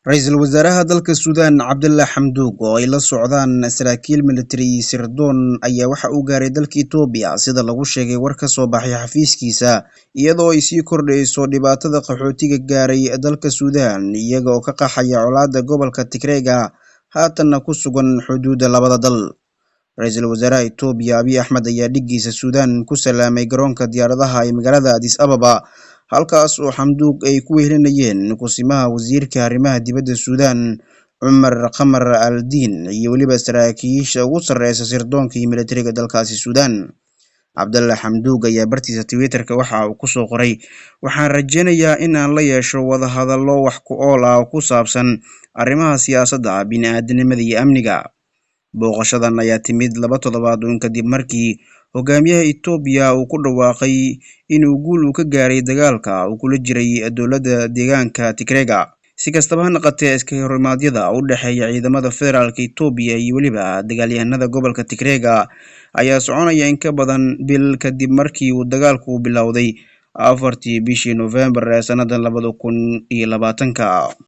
Ra'iisul Wasaaraha dalka Suudaan Cabdulla Xamduug oo ay la socdaan saraakiil militari sirdoon ayaa waxa uu gaaray dalka Itoobiya sida lagu sheegay war ka soo baxay xafiiskiisa iyadoo ay sii kordhayso dhibaatada qaxootiga gaaray dalka Suudaan iyaga oo ka qaxaya colaadda gobolka Tigreega haatanna ku sugan xuduudda labada dal. Ra'iisul Wasaaraha Itoobiya Abiy Ahmed ayaa dhiggiisa Suudaan ku salaamay garoonka diyaaradaha ee magaalada Addis Ababa halkaas oo Xamduug ay ku wehelinayeen kusimaha wasiirka arrimaha dibadda Suudaan Cumar Qamar al-Diin iyo weliba saraakiisha ugu sarreysa sirdoonka iyo militariga dalkaasi Suudaan. Cabdulla Xamduug ayaa bartiisa Twitterka waxa uu ku soo qoray, waxaan rajaynayaa in aan la yeesho wadahadallo wax ku ool ah oo ku saabsan arrimaha siyaasadda, bini'aadanimada iyo amniga. Booqashadan ayaa timid 2 toddobaad kadib markii hogaamiyaha Itoobiya uu ku dhawaaqay inuu guul ka gaaray dagaalka uu kula jiray dowladda deegaanka Tigreega. Si kastaba ha noqotee, iska horimaadyada u dhexeeya ciidamada federaalka Itoobiya iyo weliba dagaalyahanada gobolka Tigreega ayaa soconaya in ka badan bil kadib markii uu dagaalku bilowday 4 bishii November ee sanadda 2020.